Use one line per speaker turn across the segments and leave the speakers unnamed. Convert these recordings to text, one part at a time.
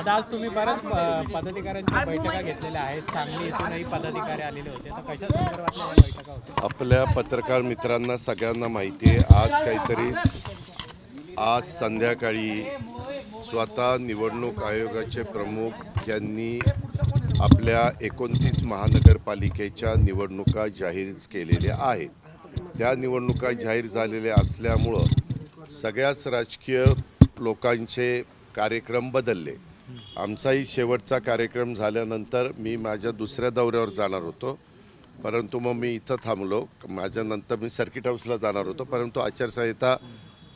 दादा आज तुम्ही बऱ्याच पदाधिकाऱ्यांच्या बैठका घेतलेल्या आहेत. सांगली इथूनही पदाधिकारी आलेले होते. तर कशा संदर्भातल्या या बैठका होत्या?
आपल्या पत्रकार मित्रांना सगळ्यांना माहिती आहे, आज संध्याकाळी स्वतः निवडणूक आयोगाचे प्रमुख यांनी आपल्या 29 महानगरपालिकेच्या निवडणुका जाहीर केलेल्या आहेत. त्या निवडणुका जाहीर झालेल्या असल्यामुळं सगळ्याच राजकीय लोकांचे कार्यक्रम बदलले. आमचाही शेवटचा कार्यक्रम झाल्यानंतर मी माझ्या दुसऱ्या दौऱ्यावर जाणार होतो, परंतु मग मी इथं थांबलो. माझ्यानंतर मी सर्किट हाऊसला जाणार होतो, परंतु आचारसंहिता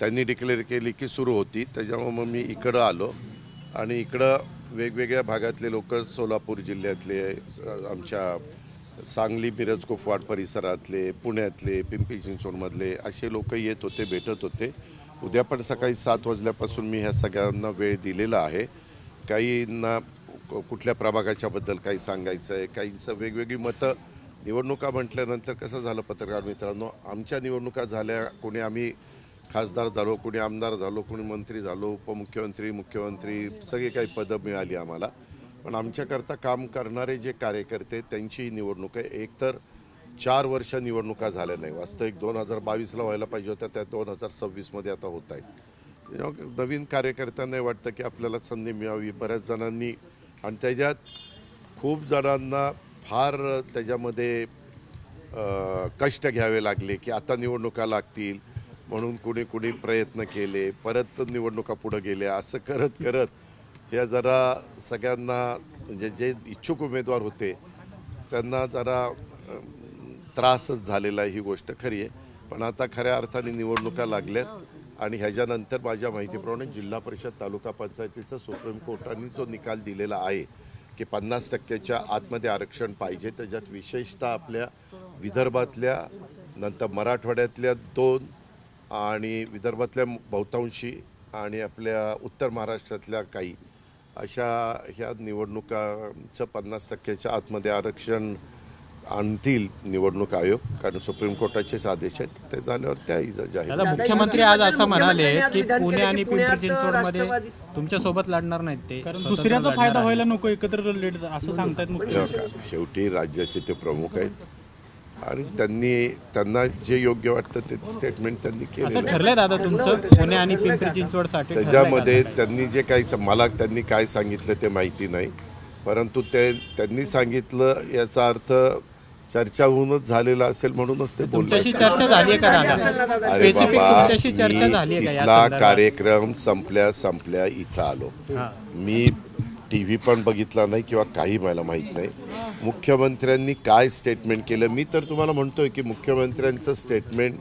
त्यांनी डिक्लेअर केली की सुरू होती. त्याच्यामुळे मग मी इकडं आलो आणि इकडं वेगवेगळ्या भागातले लोक, सोलापूर जिल्ह्यातले, आमच्या सांगली मिरज कुपवाड परिसरातले, पुण्यातले, पिंपरी चिंचवडमधले असे लोक येत होते, भेटत होते. उद्या पण सकाळी 7 वाजल्यापासून मी ह्या सगळ्यांना वेळ दिलेला आहे. काहींना कुठल्या प्रभागाच्याबद्दल काही सांगायचं आहे, काहींचं वेगवेगळी मतं. निवडणुका म्हटल्यानंतर कसं झालं पत्रकार मित्रांनो, आमच्या निवडणुका झाल्या, कोणी आम्ही खासदार झालो, कोणी आमदार झालो, कोणी मंत्री झालो, उपमुख्यमंत्री, मुख्यमंत्री, सगळी काही पदं मिळाली आम्हाला. पण आमच्याकरता काम करणारे जे कार्यकर्ते त्यांचीही निवडणूक आहे. एकतर 4 वर्ष निवडणुका झाल्या नाही. वास्तविक 2022ला व्हायला पाहिजे होत्या, त्या 2026मध्ये आता होत आहेत. त्याच्यामुळे नवीन कार्यकर्त्यांना वाटतं की आपल्याला संधी मिळावी. बऱ्याच जणांनी आणि त्याच्यात खूप जणांना फार त्याच्यामध्ये कष्ट घ्यावे लागले की आता निवडणुका लागतील म्हणून कुणी प्रयत्न केले, परत निवडणुका पुढं गेल्या. असं करत करत या जरा सगळ्यांना म्हणजे जे इच्छुक उमेदवार होते त्यांना जरा त्रासच झालेला आहे. ही गोष्ट खरी आहे. पण आता खऱ्या अर्थाने निवडणुका लागल्यात आणि ह्याच्यानंतर माझ्या माहितीप्रमाणे जिल्हा परिषद तालुका पंचायतीचा सुप्रीम कोर्टाने जो निकाल दिलेला आहे की 50%च्या आतमध्ये आरक्षण पाहिजे. त्याच्यात विशेषतः आपल्या विदर्भातल्या, नंतर मराठवाड्यातल्या 2 आणि विदर्भातल्या बहुतांशी आणि आपल्या उत्तर महाराष्ट्रातल्या काही अशा ह्या निवडणुकांचं 50%च्या आतमध्ये आरक्षण आणतील निवडणूक आयोग, कारण सुप्रीम कोर्टाचेच आदेश आहेत. ते झाल्यावर त्याही जाहीर.
मुख्यमंत्री आज असं म्हणाले की पुणे आणि पिंपरी चिंचवडमध्ये तुमच्या सोबत लढणार नाहीत ते, कारण
दुसऱ्याचा फायदा व्हायला नको, एकत्र लढ असं सांगतायत मुख्यमंत्री.
शेवटी राज्याचे ते प्रमुख आहेत आणि त्यांना जे योग्य वाटतं ते स्टेटमेंट त्यांनी केलं.
ठरलंय दादा तुमचं पुणे आणि पिंपरी चिंचवडसाठी?
त्याच्यामध्ये त्यांनी जे काही मला त्यांनी काय सांगितलं ते माहिती नाही, परंतु त्यांनी सांगितलं याचा अर्थ चर्चा होऊनच झालेला असेल म्हणूनच ते बोलले.
चर्चा झाली का दादा?
अरे बाबा,
चर्चा झाली का?
इथला कार्यक्रम संपल्या इथं आलो. मी TV पण बघितला नाही किंवा काही मला माहीत नाही. मुख्यमंत्र्यांनी काय स्टेटमेंट केलं, मी तर तुम्हाला म्हणतोय की मुख्यमंत्र्यांचं स्टेटमेंट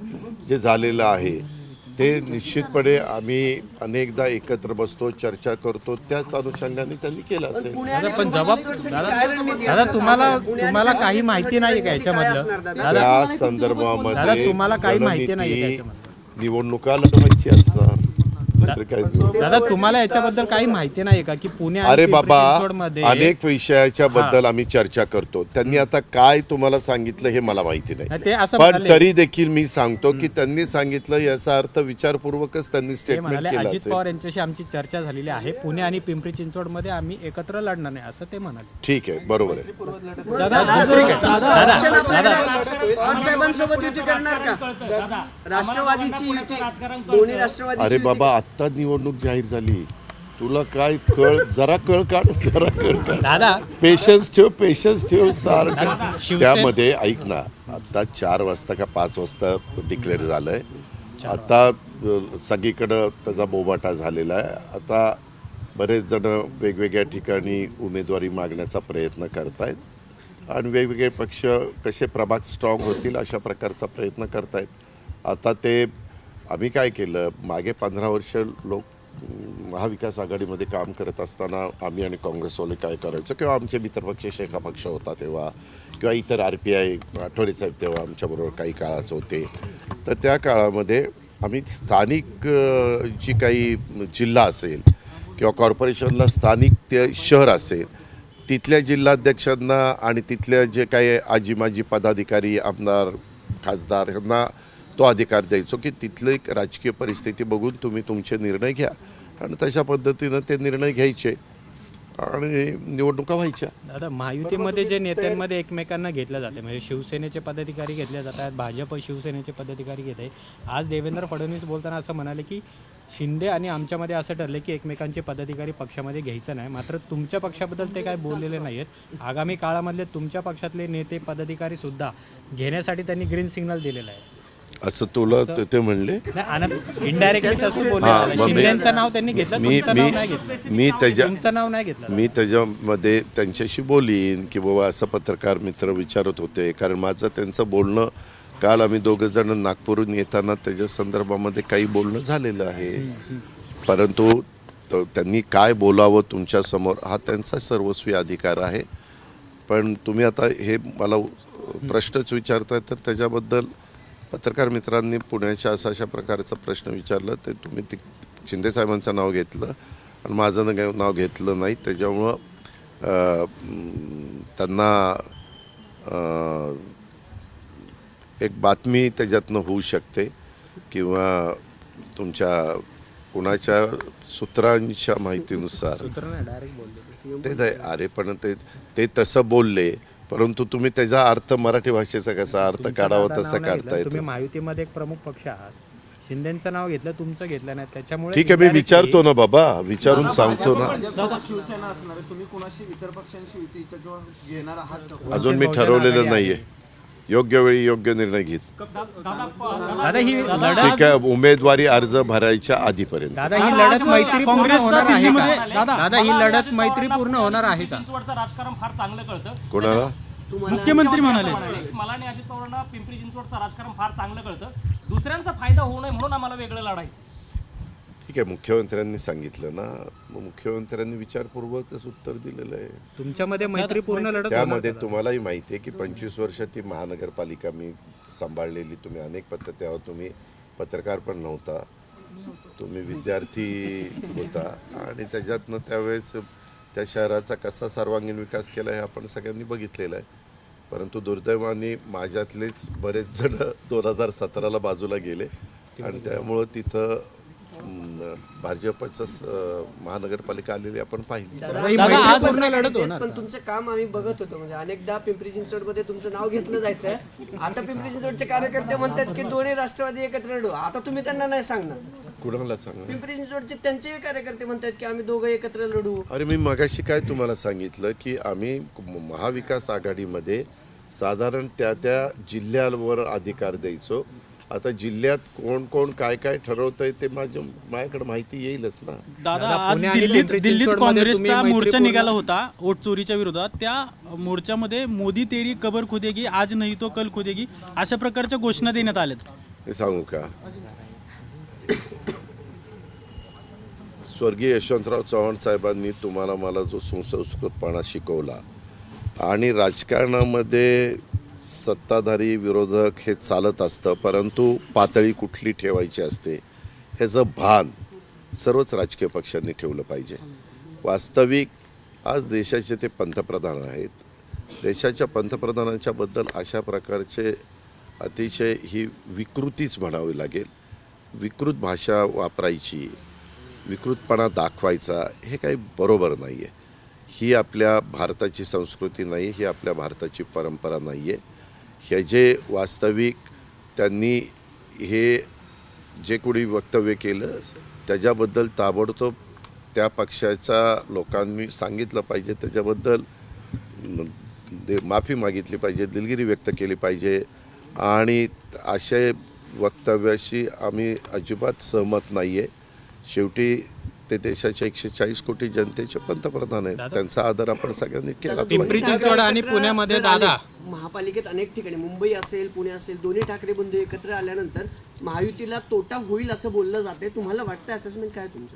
जे झालेलं आहे ते निश्चितपणे आम्ही अनेकदा एकत्र बसतो, चर्चा करतो, त्याच अनुषंगाने त्यांनी केलं असेल.
पण दादा तुम्हाला काही माहिती नाही का याच्यामधलं?
त्या संदर्भामध्ये
तुम्हाला काही माहिती नाही?
निवडणुका लढवायची असणार.
दादा तुम्हाला याच्याबद्दल काही माहिती नाही का की पुणे?
अरे बाबा, अनेक विषयाच्या बद्दल आम्ही चर्चा करतो. त्यांनी आता काय तुम्हाला सांगितलं हे मला माहिती नाही, पण तरी देखील मी सांगतो की त्यांनी सांगितलं याचा अर्थ विचारपूर्वकच त्यांनी स्टेटमेंट केलं.
अजित पवार यांच्याशी आमची चर्चा झालेली आहे, पुणे आणि पिंपरी चिंचवड मध्ये आम्ही एकत्र लढणार नाही असं ते म्हणाले.
ठीक आहे, बरोबर आहे. अरे बाबा, आत्ता निवडणूक जाहीर झाली, तुला काय जरा कळ काढ
दादा.
पेशन्स ठेव सारखं. त्यामध्ये ऐक ना, आता 4 वाजता का 5 वाजता डिक्लेअर झालंय. आता सगळीकडं त्याचा बोबाटा झालेला आहे. आता बरेच जण वेगवेगळ्या ठिकाणी उमेदवारी मागण्याचा प्रयत्न करतायत आणि वेगवेगळे पक्ष कसे प्रभाग स्ट्रॉंग होतील अशा प्रकारचा प्रयत्न करतायत. आता ते आम्ही काय केलं, मागे 15 वर्ष लोक महाविकास आघाडीमध्ये काम करत असताना आम्ही आणि काँग्रेसवाले काय करायचो, किंवा आमचे मित्रपक्ष शेका पक्ष होता तेव्हा, किंवा इतर RPI आठवले साहेब तेव्हा आमच्याबरोबर काही काळाचे होते. तर त्या काळामध्ये आम्ही स्थानिक जी काही जिल्हा असेल किंवा कॉर्पोरेशनला स्थानिक ते शहर असेल, तिथल्या जिल्हाध्यक्षांना आणि तिथल्या जे काही आजी माजी पदाधिकारी, आमदार, खासदार यांना तो अधिकार द्यायचो की तिथली राजकीय परिस्थिती बघून तुम्ही तुमचे निर्णय घ्या आणि तशा पद्धतीनं ते निर्णय घ्यायचे. आणि निवडणुका व्हायच्या.
दादा, महायुतीमध्ये जे नेत्यांमध्ये एकमेकांना घेतलं जाते, म्हणजे शिवसेनेचे पदाधिकारी घेतले जातात, भाजप शिवसेनेचे पदाधिकारी घेत आहे. आज देवेंद्र फडणवीस बोलताना असं म्हणाले की शिंदे आणि आमच्यामध्ये असं ठरलं की एकमेकांचे पदाधिकारी पक्षामध्ये घ्यायचं नाही. मात्र तुमच्या पक्षाबद्दल ते काय बोललेले नाही आहेत. आगामी काळामधले तुमच्या पक्षातले नेते पदाधिकारी सुद्धा घेण्यासाठी त्यांनी ग्रीन सिग्नल दिलेलं आहे.
असं तुला ते म्हणले?
इनडायरेक्टली तसं बोलले. शिंदेचं नाव त्यांनी घेतलं, तुमचं नाव नाही घेतलं. तुमचं नाव नाही घेतलं.
मी त्याच्यामध्ये त्यांच्याशी बोलीन की बाबा असं पत्रकार मित्र विचारत होते, कारण माझं त्यांचं बोलणं काल आम्ही दोघं जण नागपूरहून येताना त्याच्या संदर्भामध्ये काही बोलणं झालेलं आहे. परंतु त्यांनी काय बोलावं तुमच्यासमोर हा त्यांचा सर्वस्वी अधिकार आहे. पण तुम्ही आता हे मला प्रश्नच विचारताय, तर त्याच्याबद्दल पत्रकार मित्रांनी पुण्याच्या अशा प्रकारचा प्रश्न विचारला, ते तुम्ही शिंदे साहेबांचं नाव घेतलं आणि माझं नाव घेतलं नाही. त्याच्यामुळं त्यांना एक बातमी त्याच्यातनं होऊ शकते किंवा तुमच्या कुणाच्या सूत्रांच्या माहितीनुसार ते अरे पण ते तसं बोलले, परंतु तुम्ही त्याचा अर्थ मराठी भाषेचा कसा अर्थ काढावा तसा काढता येतो.
तुम्ही महायुतीमध्ये एक प्रमुख पक्ष आहात, शिंदेचं नाव घेतलं, तुमचं घेतलं नाही, त्याच्यामुळे
ठीक आहे, मी विचारतो ना बाबा, विचारून सांगतो ना.
शिवसेना असणार आहे, तुम्ही कोणाशी इतर पक्षांशी युती घेणार आहात?
अजून मी ठरवलेलं नाहीये. योग्य वेळी योग्य निर्णय घेत.
दादा, ही लढत
ठीक आहे, उमेदवारी अर्ज भरायच्या आधीपर्यंत.
दादा, ही लढत मैत्रीपूर्ण होणार आहे का? दादा, ही लढत मैत्रीपूर्ण होणार आहे का?
चिंचवडचं राजकारण फार चांगलं कळतं.
कोणाला?
मुख्यमंत्री म्हणाले
मला आणि अजित पवारांना पिंपरी चिंचवडचं राजकारण फार चांगलं कळतं. दुसऱ्यांचा फायदा होऊ नये म्हणून आम्हाला वेगळं लढायचं.
ठीक आहे, मुख्यमंत्र्यांनी सांगितलं ना, मग मुख्यमंत्र्यांनी विचारपूर्वकच उत्तर दिलेलं आहे.
तुमच्यामध्ये मैत्रीपूर्ण लढत
त्यामध्ये तुम्हालाही माहिती आहे की 25 वर्ष ती महानगरपालिका मी सांभाळलेली. तुम्ही अनेक तेव्हा तुम्ही पत्रकार पण नव्हता, तुम्ही विद्यार्थी होता आणि त्याच्यातनं त्यावेळेस त्या शहराचा कसा सर्वांगीण विकास केला हे आपण सगळ्यांनी बघितलेलं आहे. परंतु दुर्दैवाने माझ्यातलेच बरेच जण 2017ला बाजूला गेले आणि त्यामुळं तिथं भाजपच महानगरपालिका आलेली आपण पाहिली.
पण तुमचं काम आम्ही बघत होतो, म्हणजे अनेकदा पिंपरी चिंचवडमध्ये तुमचं नाव घेतलं जायचं. आता पिंपरी चिंचवडचे कार्यकर्ते म्हणतात की दोन्ही राष्ट्रवादी एकत्र लढू. आता तुम्ही त्यांना नाही सांगणार?
कुणाला सांगणार?
पिंपरी चिंचवडचे त्यांचे कार्यकर्ते म्हणतात की आम्ही दोघं एकत्र लढू.
अरे, मी मगाशी काय तुम्हाला सांगितलं की आम्ही महाविकास आघाडीमध्ये साधारण त्या जिल्ह्यावर अधिकार द्यायचो. आता जिल्ह्यात कोण कोण काय काय ठरवतंय ते माझ्याकडे माहिती येईलच ना.
दादा, आज दिल्लीत काँग्रेसचा मोर्चा निघाला होता वोट चोरीच्या विरोधात. त्या मोर्चामध्ये मोदी तेरी कबर खुदेगी, आज नाही तो कल खुदेगी, अशा प्रकारच्या घोषणा देण्यात आल्यात.
हे सांगू का, स्वर्गीय यशवंतराव चव्हाण साहेबांनी तुम्हाला मला जो सुसंस्कृतपणा शिकवला आणि राजकारणामध्ये सत्ताधारी विरोधक हे चालत असतं, परंतु पातळी कुठली ठेवायची असते ह्याचं भान सर्वच राजकीय पक्षांनी ठेवलं पाहिजे. वास्तविक आज देशाचे ते पंतप्रधान आहेत. देशाच्या पंतप्रधानांच्या बद्दल अशा प्रकारचे अतिशय ही विकृतीच म्हणावी लागेल, विकृत भाषा वापरायची, विकृतपणा दाखवायचा, हे काही बरोबर नाही आहे. ही आपल्या भारताची संस्कृती नाही, ही आपल्या भारताची परंपरा नाही आहे. हे जे वास्तविक त्यांनी हे जे कोणी वक्तव्य केलं त्याच्याबद्दल ताबडतोब त्या पक्षाच्या लोकांनी सांगितलं पाहिजे, त्याच्याबद्दल माफी मागितली पाहिजे, दिलगिरी व्यक्त केली पाहिजे. आणि अशा वक्तव्याशी आम्ही अजिबात सहमत नाही आहे. शेवटी ते देशाच्या 140 कोटी जनतेचे पंतप्रधान आहेत, त्यांचा आदर आपण सगळ्यांनी केला.
पिंपरी चिंचवड आणि पुण्यामध्ये दादा,
महापालिकेत अनेक ठिकाणी मुंबई असेल, पुणे असेल, दोन्ही ठाकरे बंधू एकत्र आल्यानंतर महायुतीला तोटा होईल असं बोललं जाते. तुम्हाला वाटतं असेसमेंट काय तुमचं?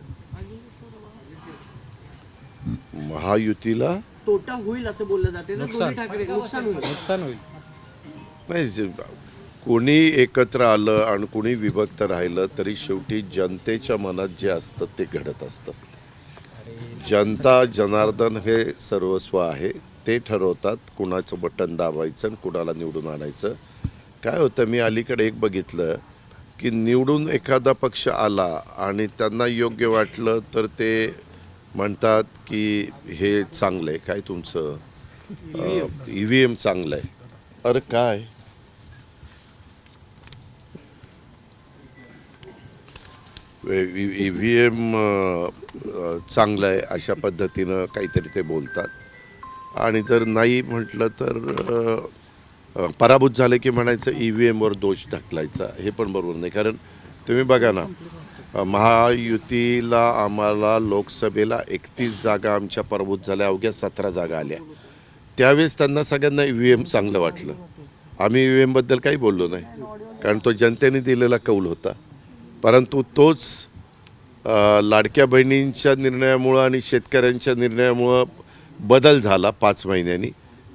महायुतीला
तोटा होईल असं बोललं जाते, जर दोन्ही ठाकरे नुकसान होईल.
नाही, कोणी एकत्र आलं आणि कोणी विभक्त राहिलं तरी शेवटी जनतेच्या मनात जे असतं ते घडत असतं. जनता जनार्दन हे सर्वस्व आहे, ते ठरवतात कुणाचं बटन दाबायचं आणि कुणाला निवडून आणायचं. काय होतं, मी अलीकडे एक बघितलं की निवडून एखादा पक्ष आला आणि त्यांना योग्य वाटलं तर ते म्हणतात की हे चांगलं आहे काय तुमचं EVM चांगलं आहे. अरे काय EVM चांगलं आहे अशा पद्धतीनं काहीतरी ते बोलतात आणि जर नाही म्हटलं तर पराभूत झाले की म्हणायचं EVMवर दोष ढकलायचा. हे पण बरोबर नाही. कारण तुम्ही बघा ना, महायुतीला आम्हाला लोकसभेला 31 जागा आमच्या पराभूत झाल्या, अवघ्या 17 जागा आल्या. त्यावेळेस त्यांना सगळ्यांना EVM चांगलं वाटलं. आम्ही EVM बद्दल काही बोललो नाही, कारण तो जनतेने दिलेला कौल होता. परंतु तोच लाडक्या बहिणींच्या निर्णयामुळं आणि शेतकऱ्यांच्या निर्णयामुळं बदल झाला 5 महिन्यांनी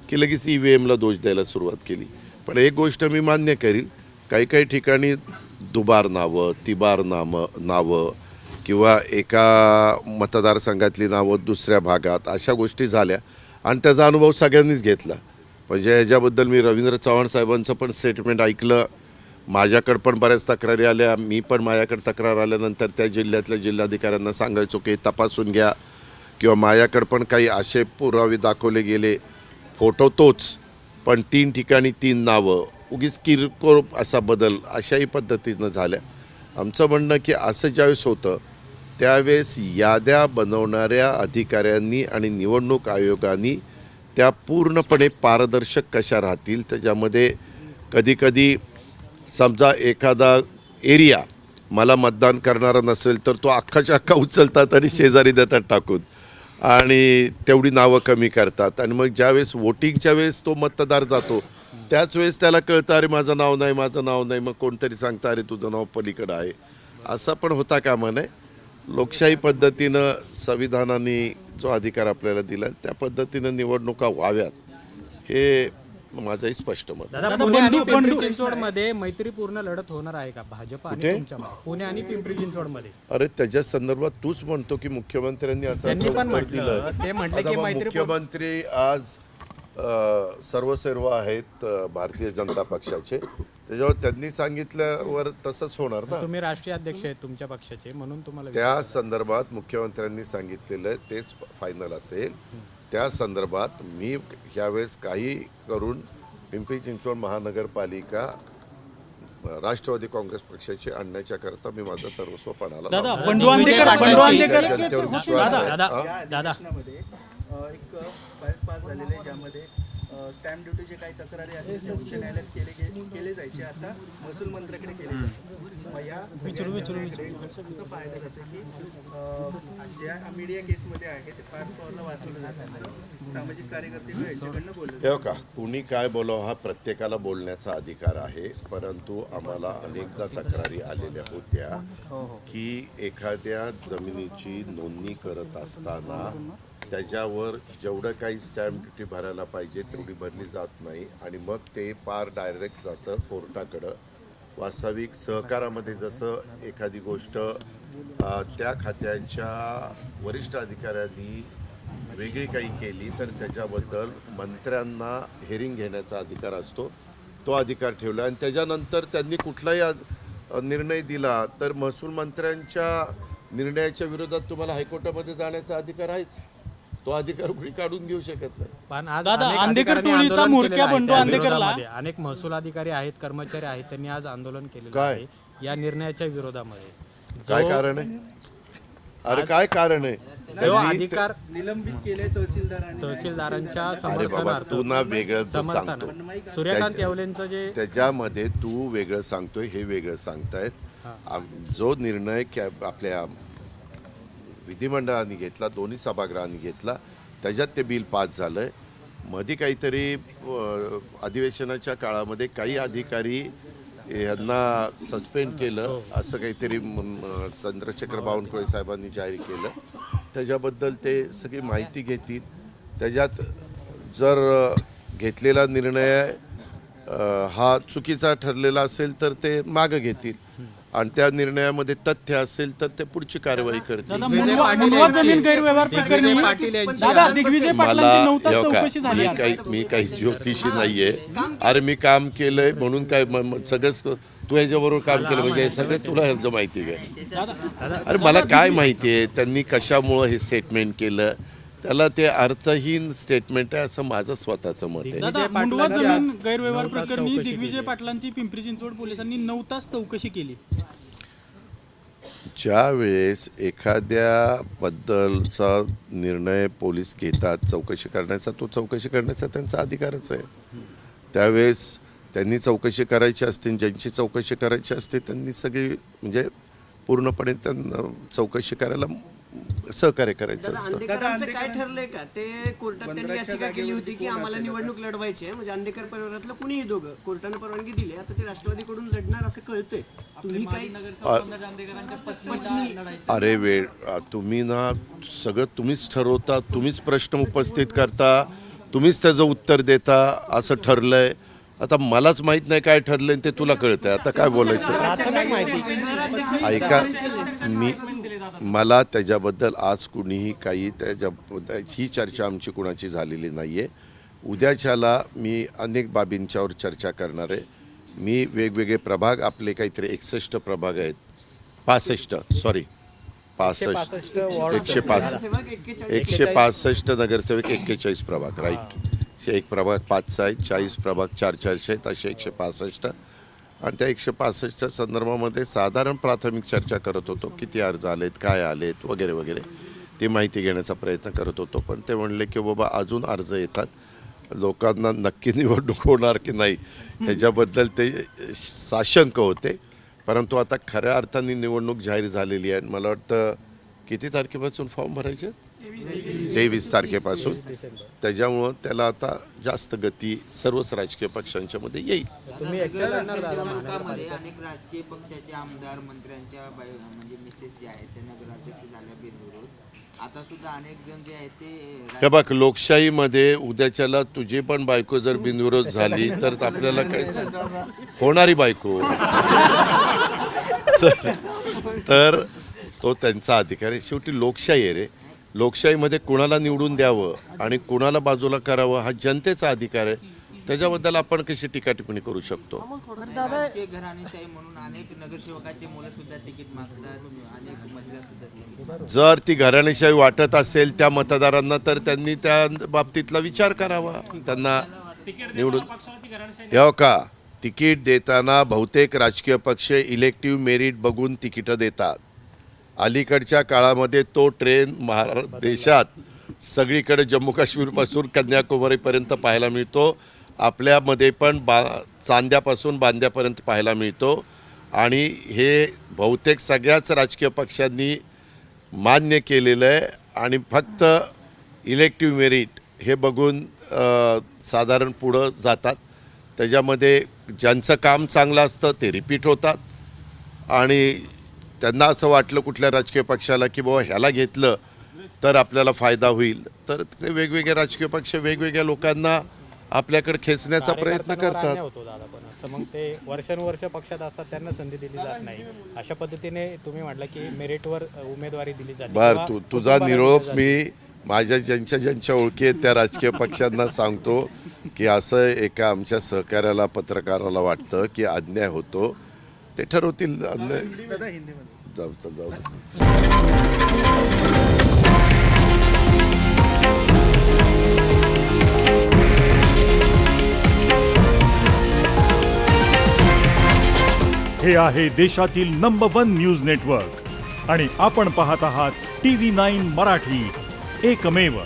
की लगेच EVMला दोष द्यायला सुरुवात केली. पण एक गोष्ट मी मान्य करील, काही काही ठिकाणी दुबार नावं, तिबार नावं किंवा एका मतदारसंघातली नावं दुसऱ्या भागात अशा गोष्टी झाल्या आणि त्याचा अनुभव सगळ्यांनीच घेतला. म्हणजे याच्याबद्दल मी रवींद्र चव्हाण साहेबांचं पण स्टेटमेंट ऐकलं. माझ्याकडं पण बऱ्याच तक्रारी आल्या. मी पण माझ्याकडे तक्रार आल्यानंतर त्या जिल्ह्यातल्या जिल्हाधिकाऱ्यांना सांगायचो की तपासून घ्या, किंवा माझ्याकडं पण काही असे पुरावे दाखवले गेले, फोटो तोच पण 3 ठिकाणी 3 नावं, उगीच किरकोळ असा बदल अशाही पद्धतीनं झाल्या. आमचं म्हणणं की असं ज्यावेळेस होतं त्यावेळेस याद्या बनवणाऱ्या अधिकाऱ्यांनी आणि निवडणूक आयोगाने त्या पूर्णपणे पारदर्शक कशा राहतील, त्याच्यामध्ये कधीकधी समजा एखादा एरिया मला मतदान करणारा नसेल तर तो अख्खाच्या अख्खा उचलतात आणि शेजारी देतात टाकून आणि तेवढी नावं कमी करतात. आणि मग ज्यावेळेस वोटिंगच्या वेळेस तो मतदार जातो त्याच वेळेस त्याला कळतं अरे माझं नाव नाही, मग कोणतरी सांगतं अरे तुझं नाव पलीकडं आहे. असं पण होता कामा नये. लोकशाही पद्धतीनं संविधानाने जो अधिकार आपल्याला दिला त्या पद्धतीनं निवडणुका व्हाव्यात, हे माझंही स्पष्ट मत.
दादा, पुणे आणि पिंपरी चिंचवडमध्ये मैत्रीपूर्ण लढत होणार आहे का भाजप आणि तुमच्यामध्ये? पुणे आणि पिंपरी चिंचवडमध्ये
अरे त्याच्या संदर्भात तूच म्हणतो की मुख्यमंत्र्यांनी असं
त्यांनी पण
उत्तर दिलं.
म्हटलं, ते म्हटले
आता
की
मग
मैत्रीपूर्ण
मुख्यमंत्री आज सर्वसेर्व आहेत भारतीय जनता पक्षाचे, त्याच्यावर त्यांनी सांगितल्यावर तसंच होणार ना.
तुम्ही राष्ट्रीय अध्यक्ष आहेत तुमच्या पक्षाचे, म्हणून तुम्हाला
त्या संदर्भात मुख्यमंत्र्यांनी सांगितलेलं तेच फायनल असेल. त्या संदर्भात मी ह्यावेळेस काही करून पिंपरी चिंचवड महानगरपालिका राष्ट्रवादी काँग्रेस पक्षाची आणण्याच्या करता मी माझं सर्वस्व पणाला
दादा
लावणार.
बंडू अंधेकर
जनतेवर विश्वास आहे.
दादा
एक फाईल पास झालेले ज्यामध्ये स्टॅम्प ड्युटीचे काही तक्रारी असतील ते उच्च न्यायालयात केले जायचे, आता महसूल मंत्र्याकडे केले जाते. मग या सगळ्यांकडे असं पाहायला जातं की ज्या मीडिया केसमध्ये आहे ते फार पॉवरला वाचवलं जातं. सामाजिक कार्यकर्ते याच्याकडनं बोलले
ठेव का कुणी काय बोलावं हा प्रत्येकाला बोलण्याचा अधिकार आहे. परंतु आम्हाला अनेकदा तक्रारी आलेल्या होत्या की एखाद्या जमिनीची नोंदणी करत असताना त्याच्यावर जेवढं काही स्टॅम्प ड्युटी भरायला पाहिजे तेवढी भरली जात नाही आणि मग ते पार डायरेक्ट जातं कोर्टाकडं. वास्तविक सहकारामध्ये जसं एखादी गोष्ट त्या खात्याच्या वरिष्ठ अधिकाऱ्यांनी वेगळी काही केली तर त्याच्याबद्दल मंत्र्यांना हेरिंग घेण्याचा अधिकार असतो, तो अधिकार ठेवला. आणि त्याच्यानंतर त्यांनी कुठलाही निर्णय दिला तर महसूल मंत्र्यांच्या निर्णयाच्या विरोधात तुम्हाला हायकोर्टामध्ये जाण्याचा अधिकार आहेच. तो अधिकार कुणी काढून घेऊ शकत नाही.
पण आज
दादा,
अनेक
अंधेकर
अधिकाऱ्यांनी
टोळीचा
आंदोलन
म्होरक्या
केलेलं आहे
बंडू
त्या
अंधेकरला.
विरोधामध्ये. अनेक महसूल अधिकारी आहेत, कर्मचारी आहेत, त्यांनी आज आंदोलन केलेलं
काय?
आहे या निर्णयाच्या विरोधामध्ये.
काय कारण आहे? अरे काय कारण आहे?
जो अधिकार
निलंबित केले
तहसीलदारांच्या
अरे बाबा
समर्थनार्थ
तू ना वेगळं सांगतो.
सूर्यकांत येवलेंचं जे
त्याच्यामध्ये तू वेगळं सांगतोय, हे वेगळं सांगतायत. जो निर्णय आपल्या विधिमंडळाने घेतला, दोन्ही सभागृहांनी घेतला, त्याच्यात ते बिल पास झालंय. मध्ये काहीतरी अधिवेशनाच्या काळामध्ये काही अधिकारी यांना सस्पेंड केलं असं काहीतरी चंद्रशेखर बावनकुळे साहेबांनी जाहीर केलं. त्याच्याबद्दल ते सगळी माहिती घेतील. त्याच्यात जर घेतलेला निर्णय हा चुकीचा ठरलेला असेल तर ते मागं घेतील. आणि त्या निर्णयामध्ये तथ्य असेल तर ते पुढची कारवाई करतील.
दादा मुंडवा जमीन गैरव्यवहार प्रकरणी दादा दिग्विजय
मला
पाटलांची 9 तास
येऊ का,
चौकशी झाली आहे.
मी काही ज्योतिषी नाहीये. अरे मी काम केलंय म्हणून काय सगळंच तू याच्याबरोबर काम केलं म्हणजे हे सगळं तुला ह्याचं माहिती आहे. अरे मला काय माहिती आहे त्यांनी कशामुळं हे स्टेटमेंट केलं. त्याला ते अर्थहीन स्टेटमेंट आहे असं माझं स्वतःचं मत आहे.
दादा मुंडवा जमीन गैरव्यवहार प्रकरणी दिग्विजय पाटलांची पिंपरी चिंचवड पोलिसांनी 9 तास चौकशी केली.
ज्या वेळेस एखाद्याबद्दलचा निर्णय पोलीस घेतात चौकशी करण्याचा, तो चौकशी करण्याचा त्यांचा अधिकारच आहे. त्यावेळेस त्यांनी चौकशी करायची असते, ज्यांची चौकशी करायची असते त्यांनी सगळी म्हणजे पूर्णपणे त्यांना चौकशी करायला सहकार्य करायचं असतं.
अंधेकरांचं काय ठरलंय का ते कोर्टात त्यांनी याचिका केली होती की आम्हाला निवडणूक लढवायची आहे, म्हणजे अंधेकर परिवारातलं कुणीही दोघं कोर्टाने परवानगी दिली. आता ते राष्ट्रवादीकडून लढणार असं कळतंय. तुम्ही काही
अरे वेळ तुम्ही ना सगळं तुम्हीच ठरवता, तुम्हीच प्रश्न उपस्थित करता, तुम्हीच त्याचं उत्तर देता असं ठरलंय. आता मलाच माहित नाही काय ठरलंय ते तुला कळतंय. आता काय बोलायचं ऐका, मला त्याच्याबद्दल आज कुणीही काही त्याच्याबद्दल ही चर्चा आमची कुणाची झालेली नाही आहे. उद्याच्याला मी अनेक बाबींच्यावर चर्चा करणार आहे. मी वेगवेगळे प्रभाग आपले काहीतरी 61 प्रभाग आहेत, 165 नगरसेवक 41 प्रभाग राईट. एक प्रभाग 5चा आहे, 40 प्रभाग 4-4चे आहेत, असे 165. आणि त्या 165च्या संदर्भामध्ये साधारण प्राथमिक चर्चा करत होतो. किती अर्ज आलेत, काय आलेत वगैरे वगैरे ती माहिती घेण्याचा प्रयत्न करत होतो. पण ते म्हणले की बाबा अजून अर्ज येतात, लोकांना नक्की निवडणूक होणार की नाही ह्याच्याबद्दल ते साशंक होते. परंतु आता खऱ्या अर्थाने निवडणूक जाहीर झालेली आहे. मला वाटतं किती तारखेपासून फॉर्म भरायचे? 23 तारखेपासून. त्याच्यामुळं त्याला आता जास्त गती सर्वच राजकीय पक्षांच्या मध्ये येईल.
निवडणुकामध्ये अनेक राजकीय पक्षाचे आमदार मंत्र्यांच्या म्हणजे मिसेस जे आहेत ते नगराध्यक्ष झाल्या बिनविरोध. आता सुद्धा अनेक जण जे आहेत ते
हे बघ, लोकशाहीमध्ये उद्याच्याला तुझी पण बायको जर बिनविरोध झाली तर आपल्याला काय होणारी बायको तर तो त्यांचा अधिकार आहे. शेवटी लोकशाही आहे रे. लोकशाहीमध्ये कुणाला निवडून द्यावं आणि कुणाला बाजूला करावं हा जनतेचा अधिकार आहे. त्याच्याबद्दल आपण कशी टीका टिप्पणी करू शकतो?
राजकीय घराणेशाही म्हणून अनेक नगरसेवकाचे मुलं सुद्धा तिकीट मागतात, अनेक महिला सुद्धा.
जर ती घराणेशाही वाटत असेल त्या मतदारांना तर त्यांनी त्या बाबतीतला विचार करावा. त्यांना निवडून हो का, तिकीट देताना बहुतेक राजकीय पक्ष इलेक्टिव्ह मेरिट बघून तिकीटं देतात. अलीकडच्या काळामध्ये तो ट्रेंड देशात सगळीकडे जम्मू काश्मीरपासून कन्याकुमारीपर्यंत पाहायला मिळतो. आपल्यामध्ये पण चांद्यापासून बांद्यापर्यंत पाहायला मिळतो. आणि हे बहुतेक सगळ्याच राजकीय पक्षांनी मान्य केलेलं आहे. आणि फक्त इलेक्टिव्ह मेरिट हे बघून साधारण पुढं जातात. त्याच्यामध्ये ज्यांचं काम चांगलं असतं ते रिपीट होतात. आणि त्यांना असं वाटलं कुठल्या राजकीय पक्षाला की बाबा ह्याला घेतलं तर आपल्याला फायदा होईल, तर ते वेगवेगळे राजकीय पक्ष वेगवेगळ्या लोकांना आपल्याकडे खेचण्याचा प्रयत्न करतात.
मग ते वर्षानुवर्ष पक्षात असतात त्यांना संधी दिली जात नाही. अशा पद्धतीने तुम्ही म्हटलं की मेरिटवर उमेदवारी दिली जाते.
बरं, तुझा निरोप मी माझ्या ज्यांच्या ओळखी आहेत त्या राजकीय पक्षांना सांगतो की असं एका आमच्या सहकार्याला पत्रकाराला वाटतं की अन्याय होतो, ते ठरवतील. जाऊ.
हे आहे देशातील नंबर 1 न्यूज नेटवर्क आणि आपण पाहत आहात TV9 मराठी, एकमेव.